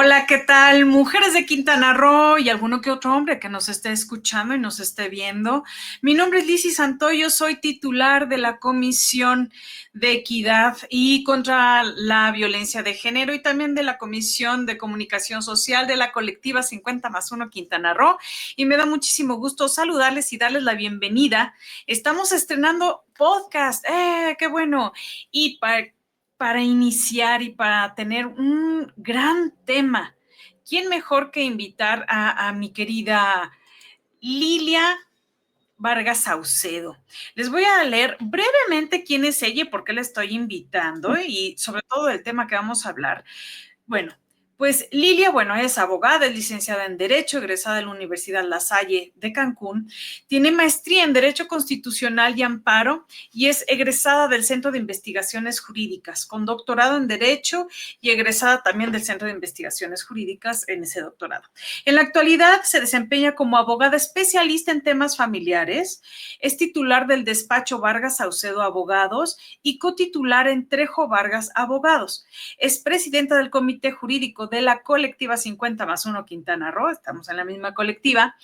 Hola, ¿qué tal? Mujeres de Quintana Roo y alguno que otro hombre que nos esté escuchando y nos esté viendo. Mi nombre es Lizy Santoyo, soy titular de la Comisión de Equidad y contra la Violencia de Género y también de la Comisión de Comunicación Social de la colectiva 50+1 Quintana Roo. Y me da muchísimo gusto saludarles y darles la bienvenida. Estamos estrenando podcast, ¡qué bueno! Y para iniciar y para tener un gran tema, ¿quién mejor que invitar a mi querida Lilia Vargas Saucedo? Les voy a leer brevemente quién es ella y por qué la estoy invitando y sobre todo el tema que vamos a hablar. Bueno, pues Lilia, es abogada, es licenciada en Derecho, egresada de la Universidad La Salle de Cancún, tiene maestría en Derecho Constitucional y Amparo y es egresada del Centro de Investigaciones Jurídicas, con doctorado en Derecho y egresada también del Centro de Investigaciones Jurídicas en ese doctorado. En la actualidad se desempeña como abogada especialista en temas familiares, es titular del despacho Vargas Saucedo Abogados y cotitular en Trejo Vargas Abogados. Es presidenta del Comité Jurídico de la colectiva 50+1 Quintana Roo, estamos en la misma colectiva,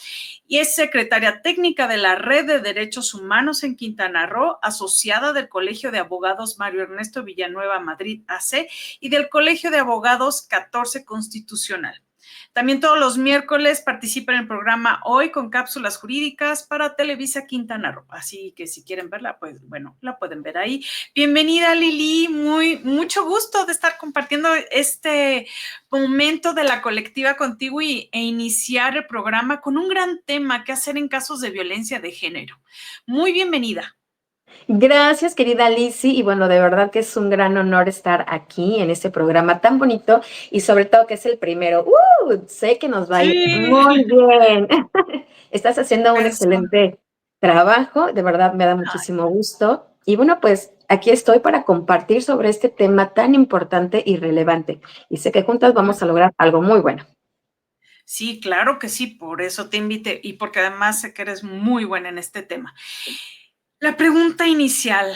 y es secretaria técnica de la Red de Derechos Humanos en Quintana Roo, asociada del Colegio de Abogados Mario Ernesto Villanueva Madrid AC y del Colegio de Abogados 14 Constitucional. También todos los miércoles participa en el programa Hoy con cápsulas jurídicas para Televisa Quintana Roo. Así que si quieren verla, pues la pueden ver ahí. Bienvenida, Lili. Mucho gusto de estar compartiendo este momento de la colectiva contigo e iniciar el programa con un gran tema: ¿qué hacer en casos de violencia de género? Muy bienvenida. Gracias, querida Lizy, y bueno, de verdad que es un gran honor estar aquí en este programa tan bonito y sobre todo que es el primero. Sé que nos va a ir Sí, muy bien. Estás haciendo un eso. excelente trabajo, de verdad me da muchísimo gusto. Y bueno, pues aquí estoy para compartir sobre este tema tan importante y relevante. Y sé que juntas vamos a lograr algo muy bueno. Sí, claro que sí, por eso te invité y porque además sé que eres muy buena en este tema. La pregunta inicial,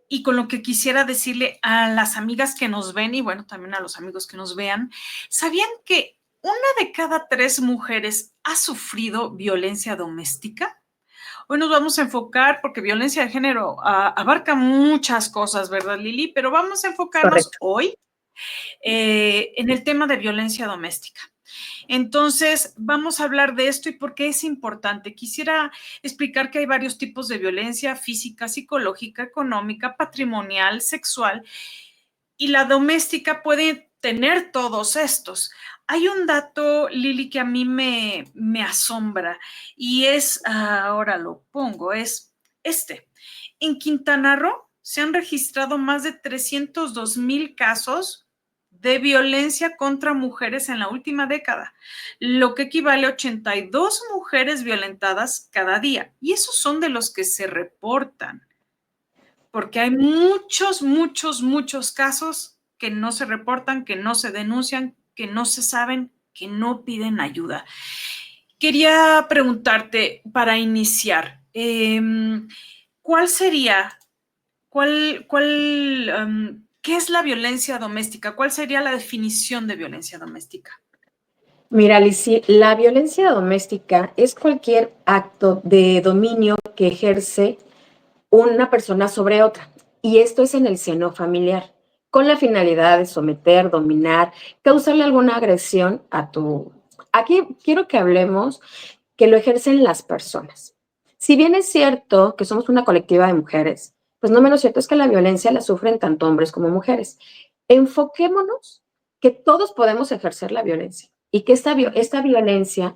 y con lo que quisiera decirle a las amigas que nos ven y también a los amigos que nos vean, ¿sabían que una de cada 3 mujeres ha sufrido violencia doméstica? Hoy nos vamos a enfocar, porque violencia de género abarca muchas cosas, ¿verdad, Lili? Pero vamos a enfocarnos Correcto. hoy en el tema de violencia doméstica. Entonces, vamos a hablar de esto y por qué es importante. Quisiera explicar que hay varios tipos de violencia: física, psicológica, económica, patrimonial, sexual, y la doméstica puede tener todos estos. Hay un dato, Lili, que a mí me asombra y es, ahora lo pongo, es este. En Quintana Roo se han registrado más de 302,000 casos de violencia contra mujeres en la última década, lo que equivale a 82 mujeres violentadas cada día. Y esos son de los que se reportan, porque hay muchos casos que no se reportan, que no se denuncian, que no se saben, que no piden ayuda. Quería preguntarte para iniciar, ¿cuál sería, qué es la violencia doméstica? ¿Cuál sería la definición de violencia doméstica? Mira, Lizy, la violencia doméstica es cualquier acto de dominio que ejerce una persona sobre otra. Y esto es en el seno familiar, con la finalidad de someter, dominar, causarle alguna agresión a tu... Aquí quiero que hablemos que lo ejercen las personas. Si bien es cierto que somos una colectiva de mujeres, pues no menos cierto es que la violencia la sufren tanto hombres como mujeres. Enfoquémonos que todos podemos ejercer la violencia y que esta violencia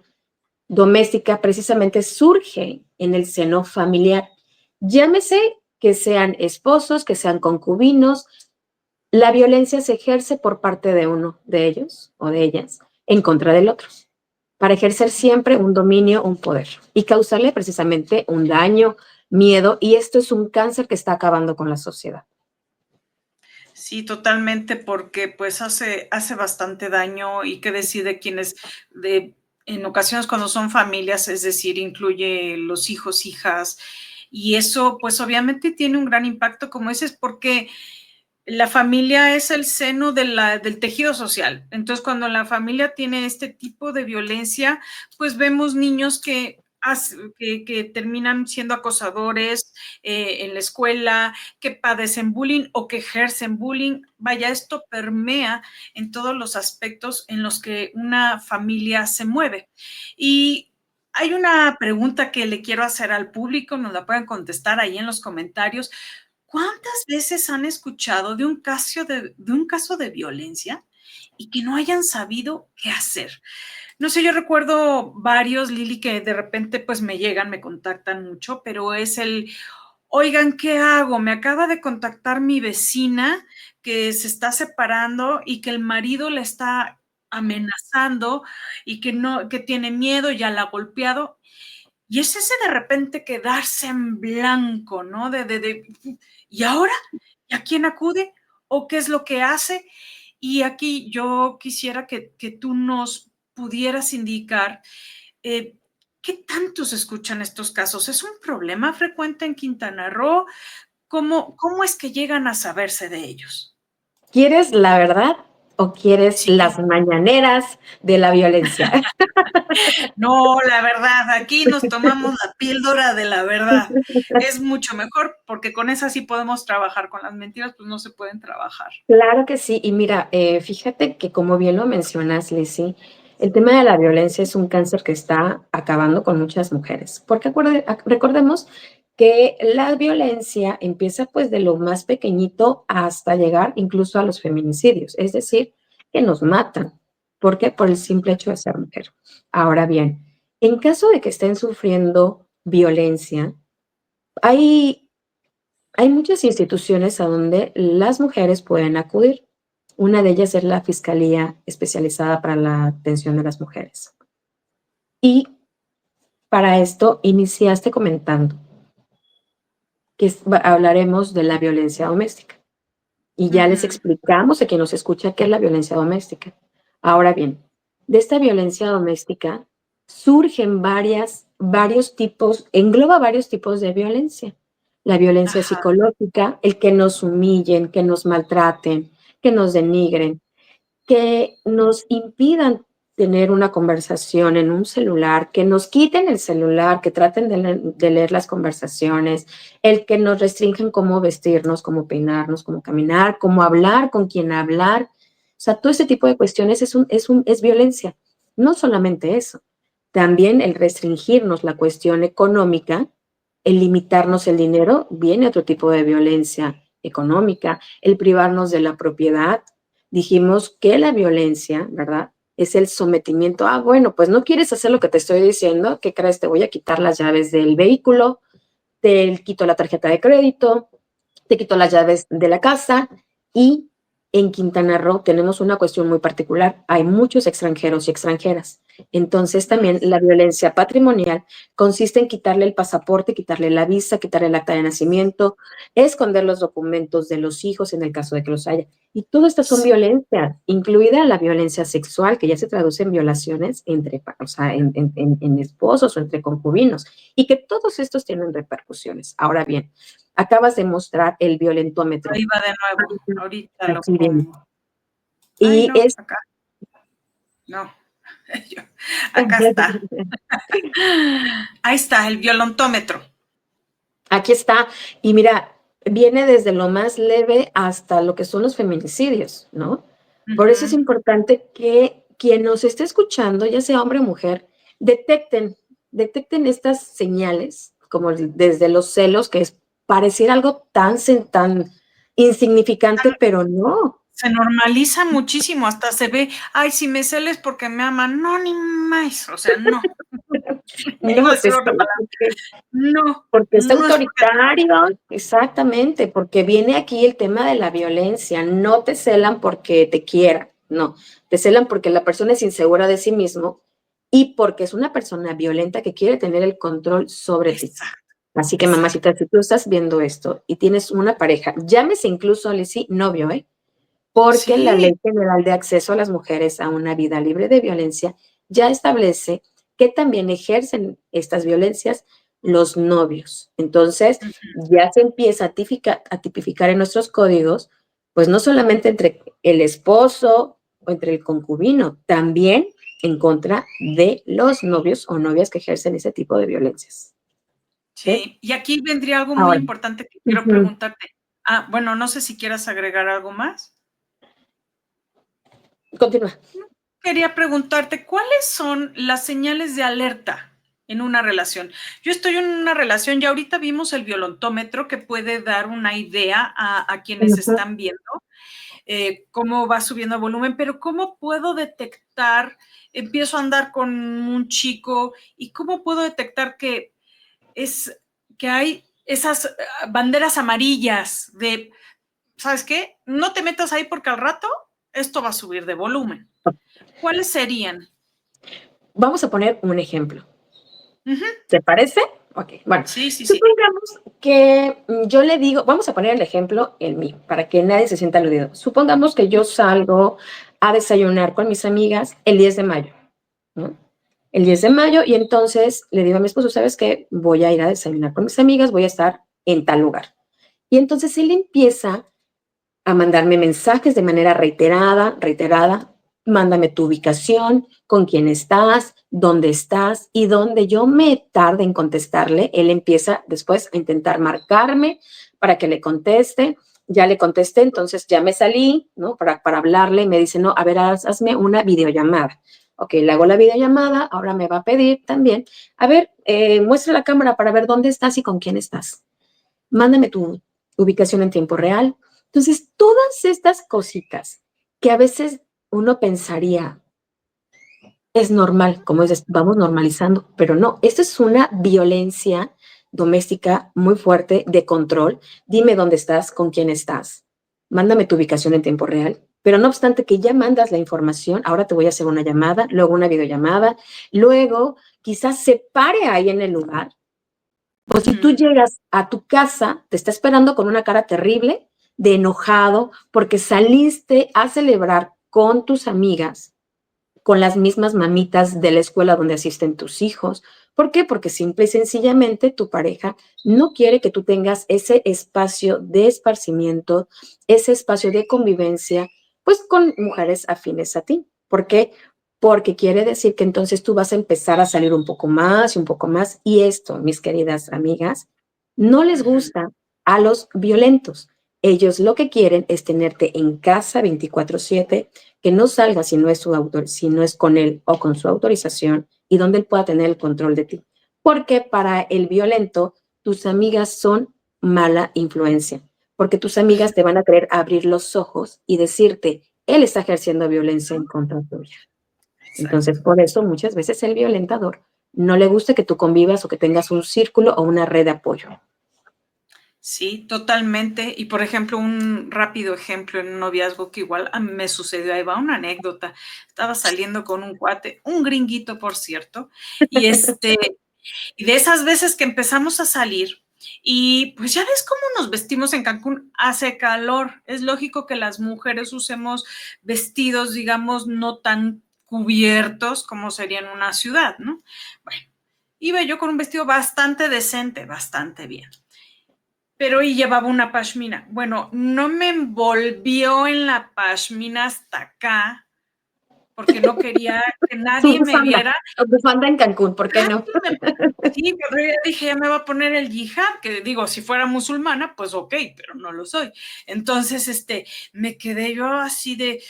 doméstica precisamente surge en el seno familiar. Llámese que sean esposos, que sean concubinos, la violencia se ejerce por parte de uno de ellos o de ellas en contra del otro, para ejercer siempre un dominio, un poder y causarle precisamente un daño, miedo, y esto es un cáncer que está acabando con la sociedad. Sí, totalmente, porque pues hace bastante daño, y qué decir de quienes en ocasiones cuando son familias, es decir, incluye los hijos, hijas, y eso pues obviamente tiene un gran impacto, como dices, porque la familia es el seno del tejido social. Entonces, cuando la familia tiene este tipo de violencia, pues vemos niños que terminan siendo acosadores en la escuela, que padecen bullying o que ejercen bullying. Vaya, esto permea en todos los aspectos en los que una familia se mueve. Y hay una pregunta que le quiero hacer al público, nos la pueden contestar ahí en los comentarios. ¿Cuántas veces han escuchado de un caso de violencia y que no hayan sabido qué hacer? No sé, yo recuerdo varios, Lili, que de repente pues me llegan, me contactan mucho, pero es oigan, ¿qué hago? Me acaba de contactar mi vecina que se está separando y que el marido la está amenazando y que no, que tiene miedo, ya la ha golpeado. Y es ese de repente quedarse en blanco, ¿no? ¿Y ahora? ¿Y a quién acude? ¿O qué es lo que hace? Y aquí yo quisiera que tú nos pudieras indicar eh, qué tanto se escuchan estos casos. ¿Es un problema frecuente en Quintana Roo? ¿Cómo es que llegan a saberse de ellos? ¿Quieres la verdad o quieres Sí. las mañaneras de la violencia? No, la verdad, aquí nos tomamos la píldora de la verdad. Es mucho mejor porque con esa sí podemos trabajar, con las mentiras pues no se pueden trabajar. Claro que sí, y mira, fíjate que como bien lo mencionas, Lizzy, el tema de la violencia es un cáncer que está acabando con muchas mujeres, porque recordemos que la violencia empieza pues de lo más pequeñito hasta llegar incluso a los feminicidios, es decir, que nos matan. ¿Por qué? Por el simple hecho de ser mujer. Ahora bien, en caso de que estén sufriendo violencia, hay hay muchas instituciones a donde las mujeres pueden acudir. Una de ellas es la Fiscalía Especializada para la Atención de las Mujeres. Y para esto iniciaste comentando que hablaremos de la violencia doméstica. Y ya les Ujú. explicamos a quien nos escucha qué es la violencia doméstica. Ahora bien, de esta violencia doméstica surgen varios tipos, engloba varios tipos de violencia. La violencia Ajá. psicológica, el que nos humillen, que nos maltraten, que nos denigren, que nos impidan tener una conversación en un celular, que nos quiten el celular, que traten de leer las conversaciones, el que nos restringen cómo vestirnos, cómo peinarnos, cómo caminar, cómo hablar, con quién hablar. O sea, todo ese tipo de cuestiones es violencia. No solamente eso, también el restringirnos la cuestión económica, el limitarnos el dinero, viene otro tipo de violencia económica, el privarnos de la propiedad. Dijimos que la violencia, ¿verdad? Es el sometimiento. Ah, bueno, pues no quieres hacer lo que te estoy diciendo, ¿qué crees? Te voy a quitar las llaves del vehículo, te quito la tarjeta de crédito, te quito las llaves de la casa. Y en Quintana Roo tenemos una cuestión muy particular. Hay muchos extranjeros y extranjeras. Entonces también la violencia patrimonial consiste en quitarle el pasaporte, quitarle la visa, quitarle el acta de nacimiento, esconder los documentos de los hijos en el caso de que los haya. Y todas estas son Sí. violencias, incluida la violencia sexual, que ya se traduce en violaciones o sea, en esposos o entre concubinos, y que todos estos tienen repercusiones. Ahora bien, acabas de mostrar el violentómetro. Ahí va de nuevo. Ahorita lo Aquí viene. pongo. Ay, Y no, es, acá. No. Yo- Acá está. Ahí está, el violontómetro. aquí está. Y mira, viene desde lo más leve hasta lo que son los feminicidios, ¿no? Por eso es Ujú. importante que quien nos esté escuchando, ya sea hombre o mujer, detecten estas señales, como desde los celos, que es pareciera algo tan insignificante, pero no. Se normaliza muchísimo, hasta se ve, ay, si me celes porque me aman. No, ni más. O sea, no. Iba a No, te decir otra celas palabra. No, porque es no es porque autoritario, exactamente, porque viene aquí el tema de la violencia. No te celan porque te quieran, no, te celan porque la persona es insegura de sí mismo y porque es una persona violenta que quiere tener el control sobre ti. exacto, Así que, exacto. mamacita, si tú estás viendo esto y tienes una pareja, llámese incluso, Lizzy, novio, ¿eh? Porque la Sí. Ley General de Acceso a las Mujeres a una Vida Libre de Violencia ya establece que también ejercen estas violencias los novios. Entonces, Ujú. ya se empieza a tipificar en nuestros códigos, pues no solamente entre el esposo o entre el concubino, también en contra de los novios o novias que ejercen ese tipo de violencias. ¿Sí? Sí, y aquí vendría algo muy Ahora, importante que quiero preguntarte. Bueno, no sé si quieras agregar algo más. continúa. Quería preguntarte, ¿cuáles son las señales de alerta en una relación? Yo estoy en una relación, ya ahorita vimos el violentómetro que puede dar una idea a quienes están viendo cómo va subiendo el volumen, pero ¿cómo puedo detectar? Empiezo a andar con un chico y ¿cómo puedo detectar que hay esas banderas amarillas de, ¿sabes qué? No te metas ahí porque al rato esto va a subir de volumen. ¿Cuáles serían? Vamos a poner un ejemplo. Uh-huh. ¿Te parece? Ok, bueno, Sí, sí, sí. supongamos que yo le digo, vamos a poner el ejemplo en mí, para que nadie se sienta aludido. Supongamos que yo salgo a desayunar con mis amigas el 10 de mayo, ¿no? El 10 de mayo, y entonces le digo a mi esposo, ¿sabes qué? Voy a ir a desayunar con mis amigas, voy a estar en tal lugar. Y entonces él empieza a mandarme mensajes de manera reiterada, mándame tu ubicación, con quién estás, dónde estás, y donde yo me tarde en contestarle, él empieza después a intentar marcarme para que le conteste. Ya le contesté, entonces ya me salí, ¿no? Para hablarle, y me dice, no, a ver, hazme una videollamada. Ok, le hago la videollamada, ahora me va a pedir también, a ver, muestra la cámara para ver dónde estás y con quién estás. Mándame tu ubicación en tiempo real. Entonces, todas estas cositas que a veces uno pensaría es normal, como dices, vamos normalizando, pero no, esto es una violencia doméstica muy fuerte de control. Dime dónde estás, con quién estás, mándame tu ubicación en tiempo real, pero no obstante que ya mandas la información, ahora te voy a hacer una llamada, luego una videollamada, luego quizás se pare ahí en el lugar. O si tú llegas a tu casa, te está esperando con una cara terrible, de enojado, porque saliste a celebrar con tus amigas, con las mismas mamitas de la escuela donde asisten tus hijos. ¿Por qué? Porque simple y sencillamente tu pareja no quiere que tú tengas ese espacio de esparcimiento, ese espacio de convivencia, pues con mujeres afines a ti. ¿Por qué? Porque quiere decir que entonces tú vas a empezar a salir un poco más y un poco más. Y esto, mis queridas amigas, no les gusta a los violentos. Ellos lo que quieren es tenerte en casa 24/7, que no salga si no es si no es con él o con su autorización, y donde él pueda tener el control de ti. Porque para el violento, tus amigas son mala influencia, porque tus amigas te van a querer abrir los ojos y decirte, él está ejerciendo violencia en contra tuya. Entonces, Exacto. por eso muchas veces el violentador no le gusta que tú convivas o que tengas un círculo o una red de apoyo. Sí, totalmente. Y por ejemplo, un rápido ejemplo en un noviazgo que igual a mí me sucedió, ahí va una anécdota. Estaba saliendo con un cuate, un gringuito, por cierto, y y de esas veces que empezamos a salir, y pues ya ves cómo nos vestimos en Cancún, hace calor. Es lógico que las mujeres usemos vestidos, digamos, no tan cubiertos como sería en una ciudad, ¿no? Bueno, iba yo con un vestido bastante decente, bastante bien, pero y llevaba una pashmina. Bueno, no me envolvió en la pashmina hasta acá porque no quería que Su nadie me bufanda, viera. bufanda en Cancún, ¿por qué no? Sí, pero ya dije, ya me va a poner el yihad, que digo, si fuera musulmana, pues ok, pero no lo soy. Entonces, me quedé yo así de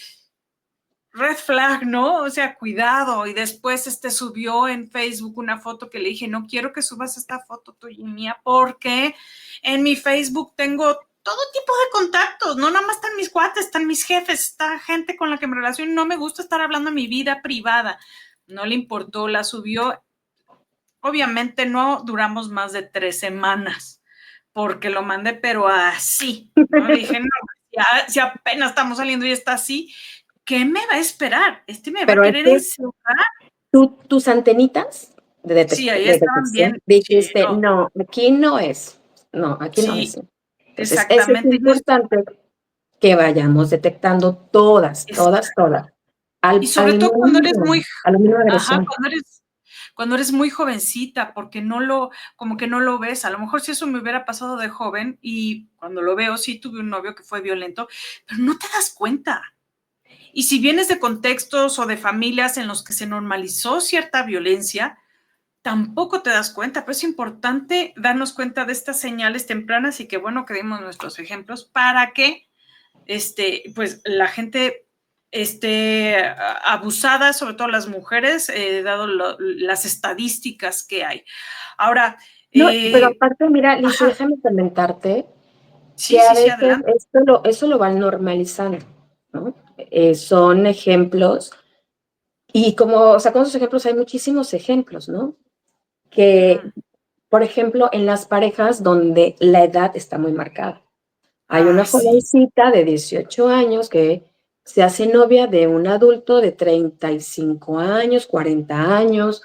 red flag, ¿no? O sea, cuidado. Y después, subió en Facebook una foto que le dije, no quiero que subas esta foto tuya y mía, porque en mi Facebook tengo todo tipo de contactos, no nada más están mis cuates, están mis jefes, está gente con la que me relaciono, no me gusta estar hablando de mi vida privada. No le importó, la subió. Obviamente no duramos más de 3 semanas, porque lo mandé, pero así, ¿no? Dije, no, si apenas estamos saliendo y está así, ¿qué me va a esperar? Me va a Pero es querer que encerrar. tus antenitas de Sí, ahí estaban detección bien, sí, dijiste, no, no, aquí no es, no, aquí no sí, es. Entonces, eso es exactamente. importante que vayamos detectando todas, Es, todas, todas, y sobre todo cuando eres muy, al mínimo ajá, agresión. cuando eres muy jovencita, porque como que no lo ves. A lo mejor si eso me hubiera pasado de joven y cuando lo veo, sí tuve un novio que fue violento, pero no te das cuenta. Y si vienes de contextos o de familias en los que se normalizó cierta violencia, tampoco te das cuenta, pero es importante darnos cuenta de estas señales tempranas y que bueno que dimos nuestros ejemplos para que pues la gente abusada, sobre todo las mujeres, dado las estadísticas que hay. Ahora, No, pero aparte, mira, Liz, ajá, déjame comentarte que sí, a sí, sí, veces adelante. eso lo van normalizando, ¿no? Son ejemplos, y como sacamos esos ejemplos, hay muchísimos ejemplos, ¿no? Que, Uh-huh. por ejemplo, en las parejas donde la edad está muy marcada. Hay una Ay, sí. jovencita de 18 años que se hace novia de un adulto de 35 años, 40 años.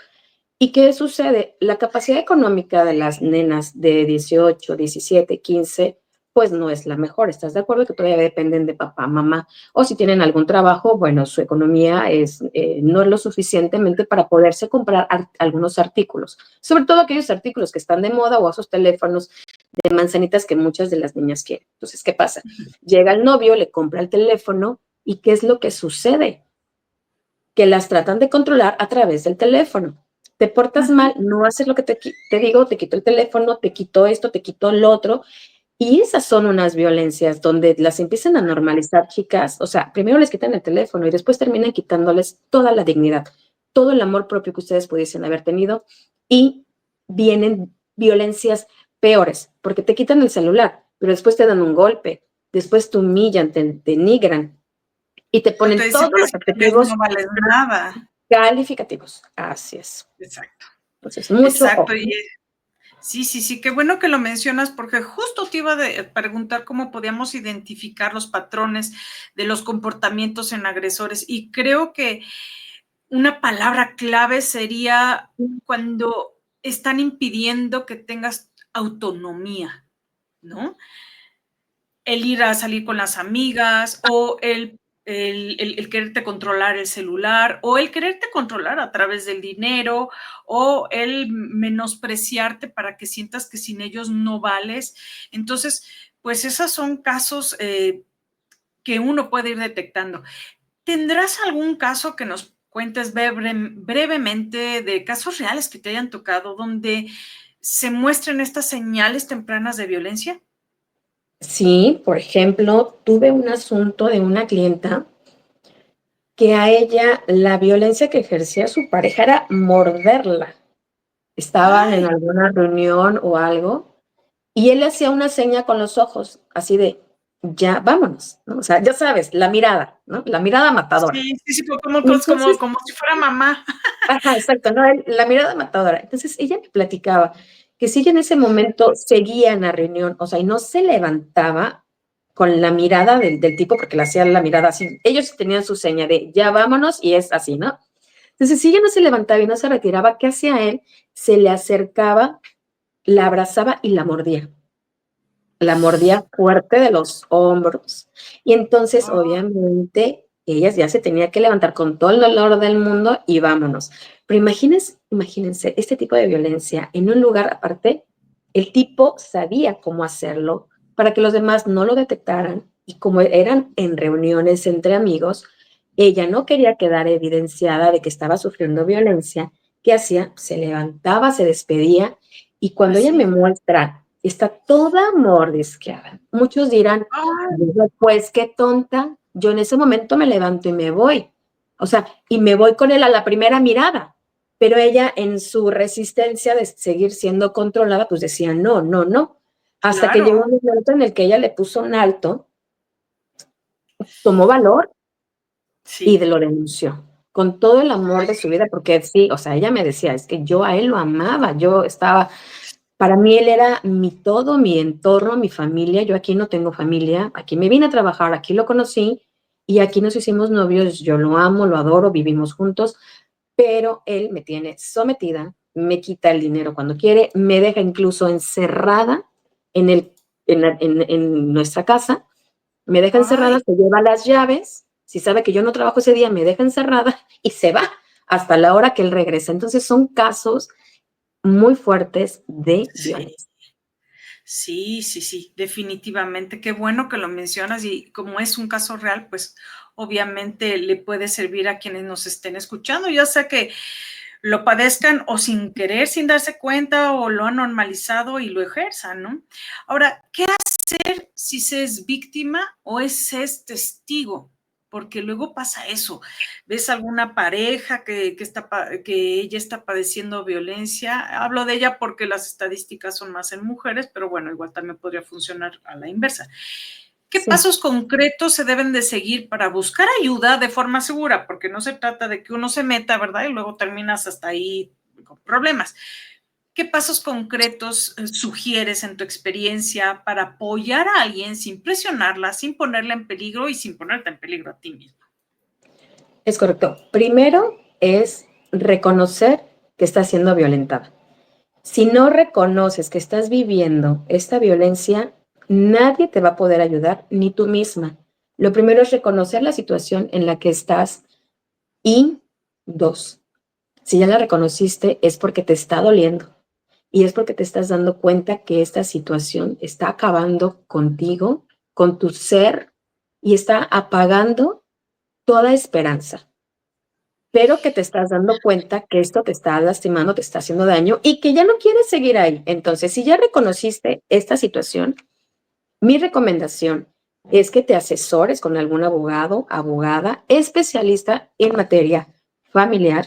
¿Y qué sucede? La capacidad económica de las nenas de 18, 17, 15, pues no es la mejor. ¿Estás de acuerdo que todavía dependen de papá, mamá? O si tienen algún trabajo, bueno, su economía no es lo suficientemente para poderse comprar algunos artículos, sobre todo aquellos artículos que están de moda o esos teléfonos de manzanitas que muchas de las niñas quieren. Entonces, ¿qué pasa? Llega el novio, le compra el teléfono y ¿qué es lo que sucede? Que las tratan de controlar a través del teléfono. Te portas Uh-huh. mal, no haces lo que te digo, te quito el teléfono, te quito esto, te quito lo otro. Y esas son unas violencias donde las empiezan a normalizar, chicas. O sea, primero les quitan el teléfono y después terminan quitándoles toda la dignidad, todo el amor propio que ustedes pudiesen haber tenido y vienen violencias peores, porque te quitan el celular, pero después te dan un golpe, después te humillan, te denigran y te O te ponen dicen todos que los si quieres no adjetivos vales nada. calificativos. Así es. Exacto, Entonces, mucho exacto. ojo. Y sí, sí, sí, qué bueno que lo mencionas porque justo te iba a preguntar cómo podíamos identificar los patrones de los comportamientos en agresores y creo que una palabra clave sería cuando están impidiendo que tengas autonomía, ¿no? El ir a salir con las amigas o el quererte controlar el celular o el quererte controlar a través del dinero o el menospreciarte para que sientas que sin ellos no vales. Entonces, pues esos son casos que uno puede ir detectando. ¿Tendrás algún caso que nos cuentes brevemente de casos reales que te hayan tocado donde se muestren estas señales tempranas de violencia? Sí, por ejemplo, tuve un asunto de una clienta que a ella la violencia que ejercía su pareja era morderla. Estaban en Ay, alguna reunión o algo y él le hacía una seña con los ojos, así de, ya, vámonos, ¿no? O sea, ya sabes, la mirada, ¿no? La mirada matadora. sí, sí, sí, Y entonces, como si fuera mamá. ajá, exacto, ¿no? La mirada matadora. Entonces, ella me platicaba que si ella en ese momento seguía en la reunión, o sea, y no se levantaba con la mirada del tipo, porque le hacían la mirada así, ellos tenían su seña de ya vámonos, y es así, ¿no? Entonces, si ella no se levantaba y no se retiraba, ¿qué hacía él? Se le acercaba, la abrazaba y la mordía. La mordía fuerte de los hombros. Y entonces, Oh, obviamente, ella ya se tenía que levantar con todo el dolor del mundo y vámonos. Pero imagínense este tipo de violencia en un lugar aparte, el tipo sabía cómo hacerlo para que los demás no lo detectaran y como eran en reuniones entre amigos, ella no quería quedar evidenciada de que estaba sufriendo violencia. ¿Qué hacía? Se levantaba, se despedía y cuando ella me así. muestra, está toda mordisqueada. Muchos dirán, Ay, pues qué tonta, yo en ese momento me levanto y me voy. O sea, y me voy con él a la primera mirada. Pero ella en su resistencia de seguir siendo controlada, pues decía, no, no, no. Hasta que llegó claro, un momento en el que ella le puso un alto, tomó valor y sí. lo denunció con todo el amor de su vida, porque sí, o sea, ella me decía, es que yo a él lo amaba, yo estaba, para mí él era mi todo, mi entorno, mi familia, yo aquí no tengo familia, aquí me vine a trabajar, aquí lo conocí y aquí nos hicimos novios, yo lo amo, lo adoro, vivimos juntos, pero él me tiene sometida, me quita el dinero cuando quiere, me deja incluso encerrada en, el, en nuestra casa, me deja encerrada, Ay, se lleva las llaves, si sabe que yo no trabajo ese día, me deja encerrada y se va hasta la hora que él regresa. Entonces son casos muy fuertes de Sí. violencia. Sí, sí, sí, definitivamente. Qué bueno que lo mencionas y como es un caso real, pues obviamente le puede servir a quienes nos estén escuchando, ya sea que lo padezcan o sin querer, sin darse cuenta o lo han normalizado y lo ejerzan, ¿no? Ahora, ¿qué hacer si se es víctima o se es testigo? Porque luego pasa eso. ¿Ves alguna pareja que ella está padeciendo violencia? Hablo de ella porque las estadísticas son más en mujeres, pero bueno, igual también podría funcionar a la inversa. ¿Qué Sí. pasos concretos se deben de seguir para buscar ayuda de forma segura? Porque no se trata de que uno se meta, ¿verdad? Y luego terminas hasta ahí con problemas. ¿Qué pasos concretos sugieres en tu experiencia para apoyar a alguien sin presionarla, sin ponerla en peligro y sin ponerte en peligro a ti mismo? Es correcto. Primero es reconocer que estás siendo violentada. Si no reconoces que estás viviendo esta violencia, nadie te va a poder ayudar, ni tú misma. Lo primero es reconocer la situación en la que estás y dos, si ya la reconociste es porque te está doliendo y es porque te estás dando cuenta que esta situación está acabando contigo, con tu ser y está apagando toda esperanza, pero que te estás dando cuenta que esto te está lastimando, te está haciendo daño y que ya no quieres seguir ahí. Entonces, si ya reconociste esta situación, mi recomendación es que te asesores con algún abogado, abogada, especialista en materia familiar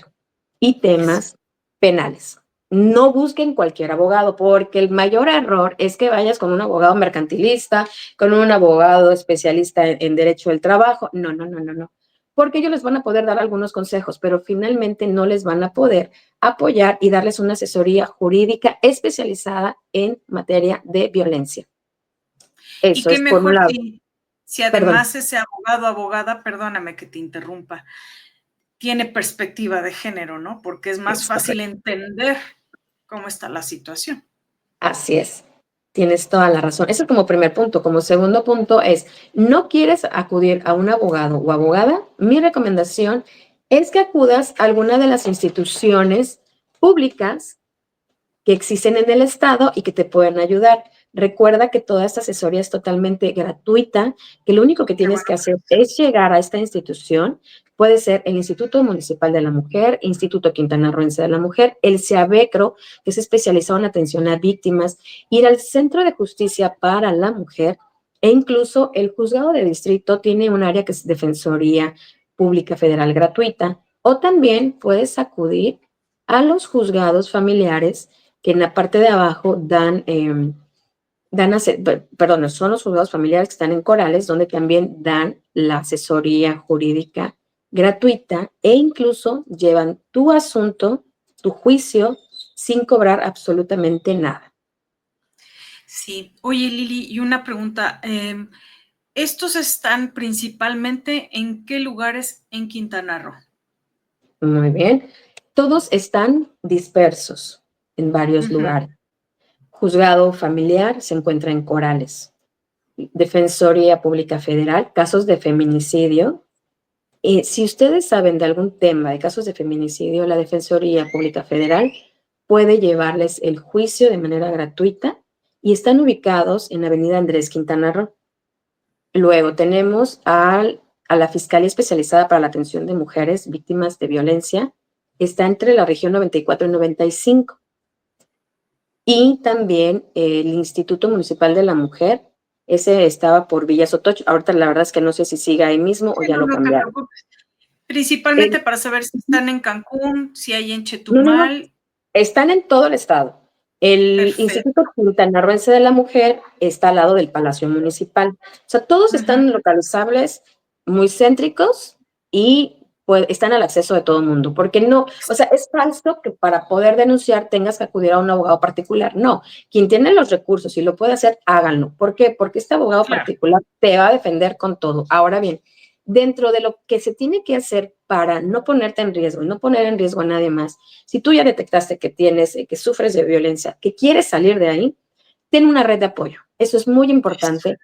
y temas penales. No busquen cualquier abogado, porque el mayor error es que vayas con un abogado mercantilista, con un abogado especialista en derecho del trabajo. No, no, no, no, no. Porque ellos les van a poder dar algunos consejos, pero finalmente no les van a poder apoyar y darles una asesoría jurídica especializada en materia de violencia. Y Eso qué es por un mejor lado. si Perdón. además ese abogado, abogada, perdóname que te interrumpa, tiene perspectiva de género, ¿no? Porque es más Es fácil correcto. entender cómo está la situación. Así es. Tienes toda la razón. Eso es como primer punto. Como segundo punto es, no quieres acudir a un abogado o abogada, mi recomendación es que acudas a alguna de las instituciones públicas que existen en el estado y que te pueden ayudar. Recuerda que toda esta asesoría es totalmente gratuita, que lo único que Qué tienes bueno que que lo hacer es mencionas. llegar a esta institución. Puede ser el Instituto Municipal de la Mujer, Instituto Quintanarroense de la Mujer, el CEAVECRO, que es especializado en atención a víctimas, ir al Centro de Justicia para la Mujer e incluso el Juzgado de Distrito tiene un área que es Defensoría Pública Federal gratuita. O también puedes acudir a los juzgados familiares que en la parte de abajo perdón, son los juzgados familiares que están en Corales, donde también dan la asesoría jurídica gratuita e incluso llevan tu asunto, tu juicio, sin cobrar absolutamente nada. Sí. Oye, Lili, y una pregunta. ¿Estos están principalmente en qué lugares en Quintana Roo? Muy bien. Todos están dispersos en varios Ujú. lugares. Juzgado familiar se encuentra en Corales. Defensoría Pública Federal, casos de feminicidio. Si ustedes saben de algún tema de casos de feminicidio, la Defensoría Pública Federal puede llevarles el juicio de manera gratuita y están ubicados en la Avenida Andrés Quintana Roo. Luego tenemos a la Fiscalía Especializada para la Atención de Mujeres Víctimas de Violencia. Está entre la región 94 y 95. Y también el Instituto Municipal de la Mujer, ese estaba por Villa Sotocho. Ahorita la verdad es que no sé si sigue ahí mismo o Sí, ya no, lo no te cambiaron. preocupes. Principalmente para saber si están en Cancún, si hay en No, no, no. Chetumal. Están en todo el estado. El Instituto Perfecto. Quintanarroense de la Mujer está al lado del Palacio Municipal. O sea, todos Ujú. están localizables, muy céntricos y pues, están al acceso de todo el mundo. Porque no, o sea, es falso que para poder denunciar tengas que acudir a un abogado particular. No, quien tiene los recursos y lo puede hacer, háganlo. ¿Por qué? Porque este abogado Claro. particular te va a defender con todo. Ahora bien, dentro de lo que se tiene que hacer para no ponerte en riesgo y no poner en riesgo a nadie más, si tú ya detectaste que tienes, que sufres de violencia, que quieres salir de ahí, ten una red de apoyo. Eso es muy importante.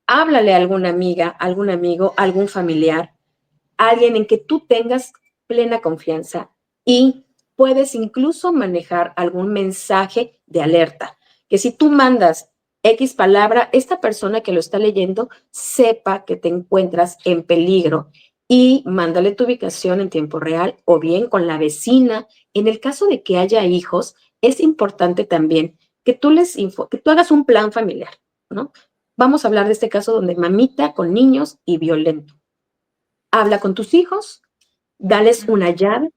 Háblale a alguna amiga, algún amigo, algún familiar, alguien en que tú tengas plena confianza Y puedes incluso manejar algún mensaje de alerta, que si tú mandas X palabra, esta persona que lo está leyendo sepa que te encuentras en peligro y mándale tu ubicación en tiempo real o bien con la vecina. En el caso de que haya hijos, es importante también que que tú hagas un plan familiar, ¿no? Vamos a hablar de este caso donde mamita con niños y violento. Habla con tus hijos, dales una llave,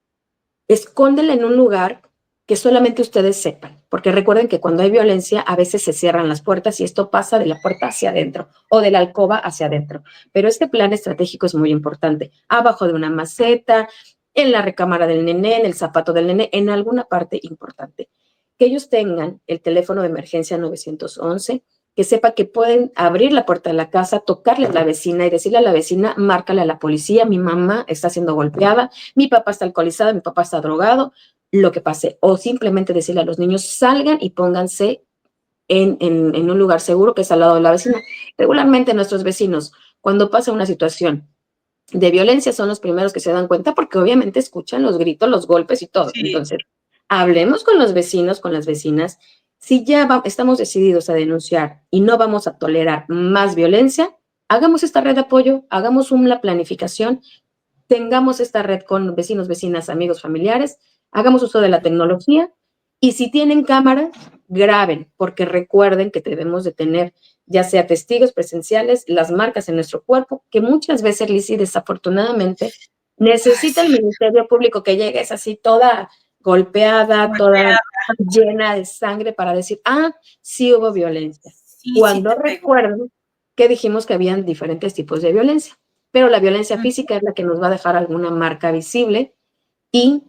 escóndela en un lugar que solamente ustedes sepan, porque recuerden que cuando hay violencia a veces se cierran las puertas y esto pasa de la puerta hacia adentro o de la alcoba hacia adentro. Pero este plan estratégico es muy importante. Abajo de una maceta, en la recámara del nené, en el zapato del nené, en alguna parte importante. Que ellos tengan el teléfono de emergencia 911, que sepa que pueden abrir la puerta de la casa, tocarle a la vecina y decirle a la vecina, márcale a la policía, mi mamá está siendo golpeada, mi papá está alcoholizado, mi papá está drogado, lo que pase. O simplemente decirle a los niños, salgan y pónganse en un lugar seguro que es al lado de la vecina. Regularmente nuestros vecinos, cuando pasa una situación de violencia, son los primeros que se dan cuenta porque obviamente escuchan los gritos, los golpes y todo. Sí. Entonces, hablemos con los vecinos, con las vecinas. Si ya estamos decididos a denunciar y no vamos a tolerar más violencia, hagamos esta red de apoyo, hagamos una planificación, tengamos esta red con vecinos, vecinas, amigos, familiares, hagamos uso de la tecnología y si tienen cámara, graben, porque recuerden que debemos de tener ya sea testigos presenciales, las marcas en nuestro cuerpo, que muchas veces, Lizzy, desafortunadamente, Ay, necesita el sí, Ministerio Público que llegues así toda golpeada, toda golpeada. llena de sangre para decir, ah, sí hubo violencia. Sí, sí Cuando te pegó. recuerdo que dijimos que habían diferentes tipos de violencia, pero la violencia física es la que nos va a dejar alguna marca visible y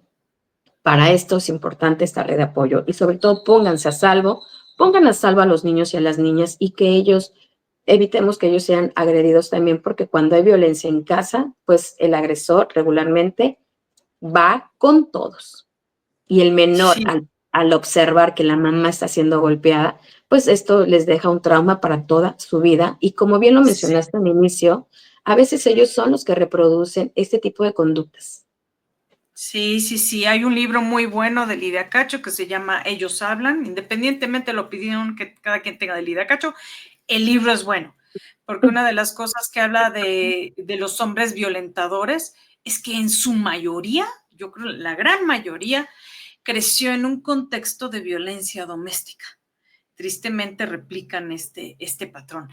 para esto es importante esta red de apoyo y sobre todo pónganse a salvo, pongan a salvo a los niños y a las niñas y que ellos, evitemos que ellos sean agredidos también porque cuando hay violencia en casa, pues el agresor regularmente va con todos y el menor Sí, al observar que la mamá está siendo golpeada, pues esto les deja un trauma para toda su vida. Y como bien lo sí. mencionaste al inicio, a veces ellos son los que reproducen este tipo de conductas. Sí, sí, sí. Hay un libro muy bueno de Lidia Cacho que se llama Ellos hablan. Independientemente lo pidieron que cada quien tenga de Lidia Cacho, el libro es bueno. Porque una de las cosas que habla de los hombres violentadores es que en su mayoría, yo creo la gran mayoría, creció en un contexto de violencia doméstica. Tristemente replican este patrón.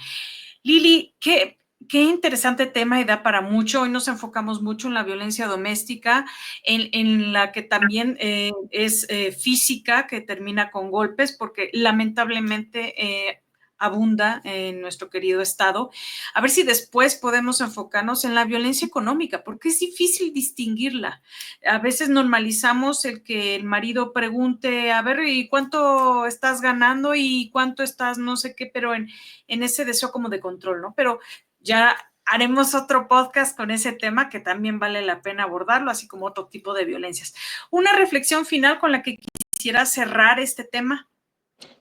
Lili, qué interesante tema y da para mucho. Hoy nos enfocamos mucho en la violencia doméstica, en la que también es física, que termina con golpes, porque lamentablemente abunda en nuestro querido estado. A ver si después podemos enfocarnos en la violencia económica, porque es difícil distinguirla. A veces normalizamos el que el marido pregunte, a ver, ¿y cuánto estás ganando y cuánto estás no sé qué? Pero en ese deseo como de control, ¿no? Pero ya haremos otro podcast con ese tema que también vale la pena abordarlo, así como otro tipo de violencias. Una reflexión final con la que quisiera cerrar este tema.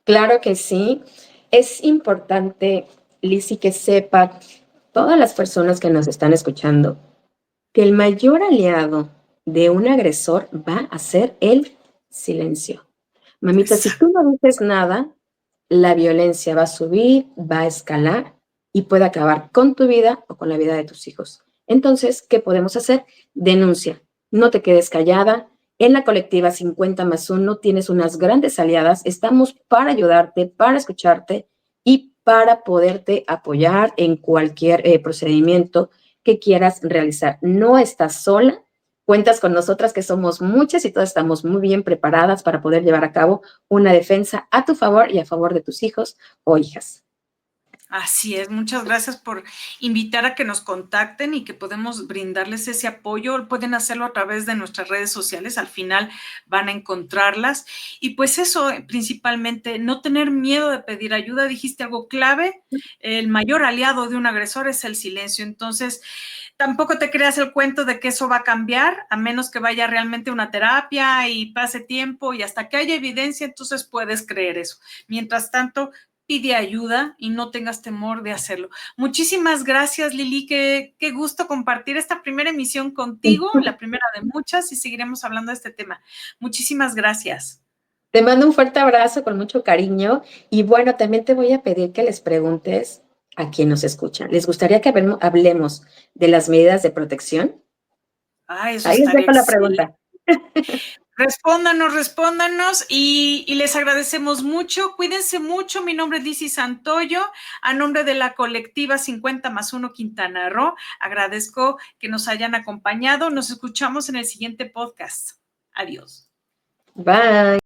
Claro que sí. Es importante, Lizzy, que sepa todas las personas que nos están escuchando que el mayor aliado de un agresor va a ser el silencio. Mamita, si Exacto. tú no dices nada, la violencia va a subir, va a escalar y puede acabar con tu vida o con la vida de tus hijos. Entonces, ¿qué podemos hacer? Denuncia. No te quedes callada. En la colectiva 50+1 tienes unas grandes aliadas. Estamos para ayudarte, para escucharte y para poderte apoyar en cualquier procedimiento que quieras realizar. No estás sola, cuentas con nosotras que somos muchas y todas estamos muy bien preparadas para poder llevar a cabo una defensa a tu favor y a favor de tus hijos o hijas. Así es, muchas gracias por invitar a que nos contacten y que podemos brindarles ese apoyo. Pueden hacerlo a través de nuestras redes sociales, al final van a encontrarlas. Y pues eso, principalmente, no tener miedo de pedir ayuda. Dijiste algo clave, el mayor aliado de un agresor es el silencio. Entonces, tampoco te creas el cuento de que eso va a cambiar, a menos que vaya realmente a una terapia y pase tiempo y hasta que haya evidencia, entonces puedes creer eso. Mientras tanto, pide ayuda y no tengas temor de hacerlo. Muchísimas gracias, Lili, qué gusto compartir esta primera emisión contigo, la primera de muchas, y seguiremos hablando de este tema. Muchísimas gracias. Te mando un fuerte abrazo con mucho cariño y bueno, también te voy a pedir que les preguntes a quien nos escucha. ¿Les gustaría que hablemos de las medidas de protección? Eso Ahí les estaría dejo la excelente. pregunta. Respóndanos y les agradecemos mucho. Cuídense mucho. Mi nombre es Lizzy Santoyo, a nombre de la colectiva 50+1 Quintana Roo. Agradezco que nos hayan acompañado. Nos escuchamos en el siguiente podcast. Adiós. Bye.